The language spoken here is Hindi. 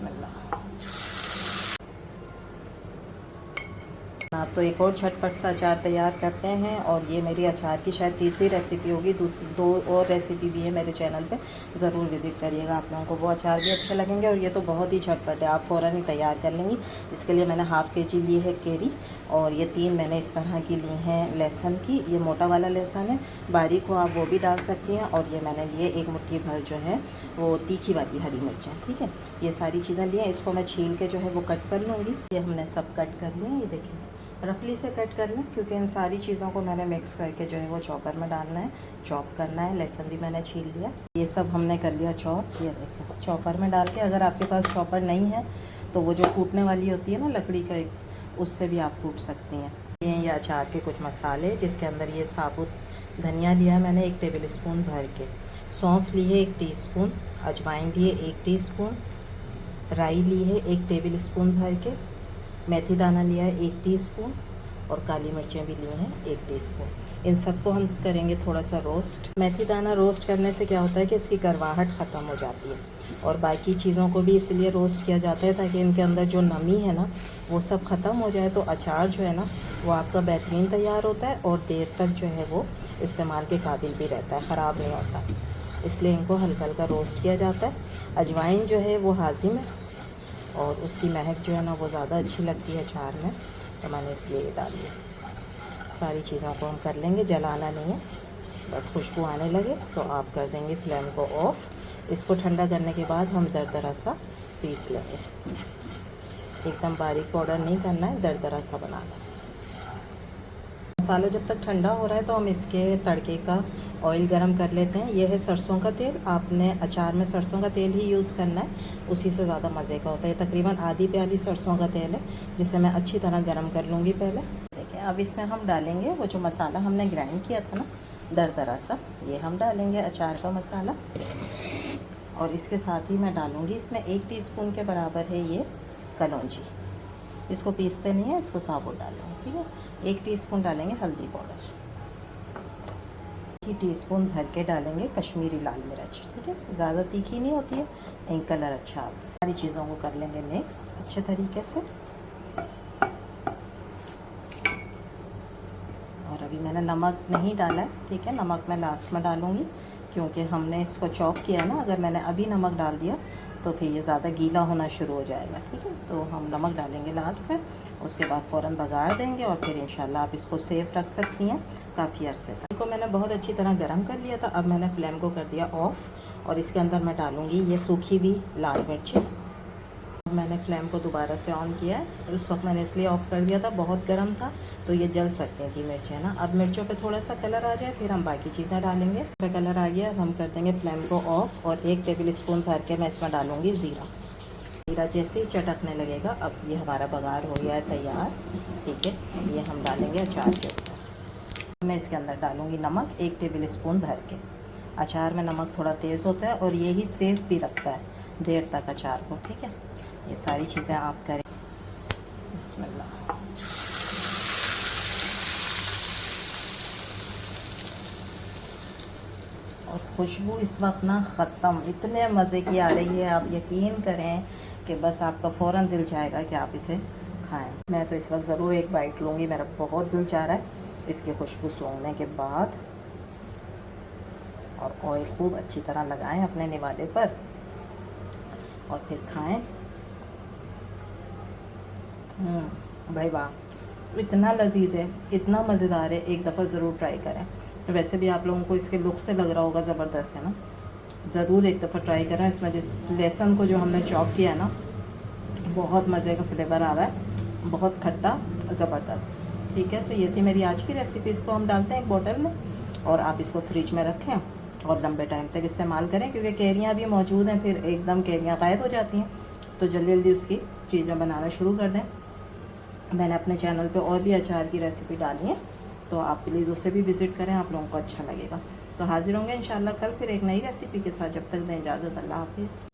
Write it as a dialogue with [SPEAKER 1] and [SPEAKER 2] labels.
[SPEAKER 1] बिस्मिल्लाह। तो एक और झटपट सा अचार तैयार करते हैं, और ये मेरी अचार की शायद तीसरी रेसिपी होगी। दूसरी 2 और रेसिपी भी है मेरे चैनल पे, ज़रूर विज़िट करिएगा। आप लोगों को वो अचार भी अच्छे लगेंगे, और ये तो बहुत ही झटपट है, आप फ़ौरन ही तैयार कर लेंगी। इसके लिए मैंने हाफ़ के जी ली है केरी, और ये 3 मैंने इस तरह की ली हैं लहसुन की। ये मोटा वाला लहसुन है, बारीक को आप वो भी डाल सकती हैं। और ये मैंने लिए 1 मुट्ठी भर जो है वो तीखी वाली हरी मिर्चें, ठीक है। ये सारी चीज़ें लिए, इसको मैं छील के जो है वो कट कर लूँगी। ये हमने सब कट कर लिए, ये देखिए रफली से कट कर लें, क्योंकि इन सारी चीज़ों को मैंने मिक्स करके जो है वो चॉपर में डालना है, चॉप करना है। लहसुन भी मैंने छील लिया, ये सब हमने कर लिया चॉप। ये देखिए चॉपर में डाल के, अगर आपके पास चॉपर नहीं है तो वो जो कूटने वाली होती है ना लकड़ी का एक, उससे भी आप कूट सकती हैं। ये अचार के कुछ मसाले, जिसके अंदर ये साबुत धनिया लिया है मैंने 1 टेबल स्पून भर के, सौंफ ली है 1 टीस्पून, अजवाइन ली है 1 टीस्पून, राई ली है 1 टेबल स्पून भर के, मेथी दाना लिया है 1 टीस्पून, और काली मिर्चें भी लिए हैं 1 टीस्पून। इन सबको हम करेंगे थोड़ा सा रोस्ट। मेथी दाना रोस्ट करने से क्या होता है कि इसकी करवाहट ख़त्म हो जाती है, और बाकी चीज़ों को भी इसलिए रोस्ट किया जाता है ताकि इनके अंदर जो नमी है ना वो सब ख़त्म हो जाए, तो अचार जो है ना वो आपका बेहतरीन तैयार होता है, और देर तक जो है वो इस्तेमाल के काबिल भी रहता है, ख़राब नहीं होता। इसलिए इनको हल्का हल्का रोस्ट किया जाता है। अजवाइन जो है वो हाजिम है, और उसकी महक जो है ना वो ज़्यादा अच्छी लगती है अचार में, तो मैंने इसलिए ये डाली है। सारी चीज़ों को हम कर लेंगे, जलाना नहीं है, बस खुशबू आने लगे तो आप कर देंगे फ्लेम को ऑफ। इसको ठंडा करने के बाद हम दरदरा सा पीस लेंगे, एकदम बारीक पाउडर नहीं करना है, दरदरा सा बनाना है। मसाला जब तक ठंडा हो रहा है तो हम इसके तड़के का ऑयल गरम कर लेते हैं। यह है सरसों का तेल, आपने अचार में सरसों का तेल ही यूज़ करना है, उसी से ज़्यादा मज़े का होता है। तकरीबन आधी प्याली सरसों का तेल है, जिसे मैं अच्छी तरह गरम कर लूँगी पहले। देखिए अब इसमें हम डालेंगे वो जो मसाला हमने ग्राइंड किया था ना दरदरा सा, ये हम डालेंगे अचार का मसाला। और इसके साथ ही मैं डालूँगी इसमें 1 टीस्पून के बराबर है ये कलौंजी, इसको पीसते नहीं है, इसको साबुत डालेंगे, ठीक है। 1 टीस्पून डालेंगे हल्दी पाउडर, 1 टीस्पून भर के डालेंगे कश्मीरी लाल मिर्च, ठीक है। ज़्यादा तीखी नहीं होती है, इन कलर अच्छा आता है। सारी चीज़ों को कर लेंगे मिक्स अच्छे तरीके से। और अभी मैंने नमक नहीं डाला है, ठीक है, नमक मैं लास्ट में डालूँगी, क्योंकि हमने इसको चॉप किया ना। अगर मैंने अभी नमक डाल दिया तो फिर ये ज़्यादा गीला होना शुरू हो जाएगा, ठीक है। तो हम नमक डालेंगे लास्ट में, उसके बाद फ़ौरन बघार देंगे, और फिर इंशाल्लाह आप इसको सेफ रख सकती हैं काफ़ी अरसे तक। इनको मैंने बहुत अच्छी तरह गर्म कर लिया था, अब मैंने फ्लेम को कर दिया ऑफ़, और इसके अंदर मैं डालूँगी ये सूखी हुई लाल मिर्चें। मैंने फ्लेम को दोबारा से ऑन किया है, उस वक्त मैंने इसलिए ऑफ़ कर दिया था, बहुत गर्म था तो ये जल सकती थी मिर्चें ना। अब मिर्चों पे थोड़ा सा कलर आ जाए फिर हम बाकी चीज़ें डालेंगे। पे कलर आ गया, अब हम कर देंगे फ्लेम को ऑफ़, और 1 टेबल स्पून भर के मैं इसमें डालूँगी ज़ीरा। ज़ीरा जैसे ही चटकने लगेगा, अब ये हमारा बघार हो गया है तैयार, ठीक है। ये हम डालेंगे अचार के ऊपर। मैं इसके अंदर डालूँगी नमक 1 टेबल स्पून भर के। अचार में नमक थोड़ा तेज़ होता है, और यही सेफ भी रखता है देर तक अचार को, ठीक है। ये सारी चीज़ें आप करें। बिस्मिल्लाह। और खुशबू इस वक्त ना ख़त्म, इतने मज़े की आ रही है, आप यकीन करें कि बस आपका फ़ौरन दिल चाहेगा कि आप इसे खाएं। मैं तो इस वक्त ज़रूर एक बाइट लूँगी, मेरा बहुत दिल चाह रहा है इसकी खुशबू सूंघने के बाद। और ऑयल खूब अच्छी तरह लगाएं अपने निवाले पर, और फिर खाएं। भाई वाह, इतना लजीज है, इतना मज़ेदार है, एक दफ़ा ज़रूर ट्राई करें। वैसे भी आप लोगों को इसके लुक से लग रहा होगा ज़बरदस्त है ना, ज़रूर एक दफ़ा ट्राई करें। इसमें जिस लहसुन को जो हमने चॉप किया है ना, बहुत मज़े का फ्लेवर आ रहा है, बहुत खट्टा, ज़बरदस्त, ठीक है। तो ये थी मेरी आज की रेसिपी। इसको हम डालते हैं एक बोतल में, और आप इसको फ्रिज में रखें और लंबे टाइम तक इस्तेमाल करें, क्योंकि कैरियाँ भी मौजूद हैं, फिर एकदम कैरियाँ गायब हो जाती हैं, तो जल्दी जल्दी उसकी चीज़ें बनाना शुरू कर दें। मैंने अपने चैनल पे और भी अचार की रेसिपी डाली है, तो आप प्लीज़ उसे भी विज़िट करें, आप लोगों को अच्छा लगेगा। तो हाज़िर होंगे इंशाल्लाह कल फिर एक नई रेसिपी के साथ। जब तक दें इजाज़त, अल्लाह हाफ़िज़।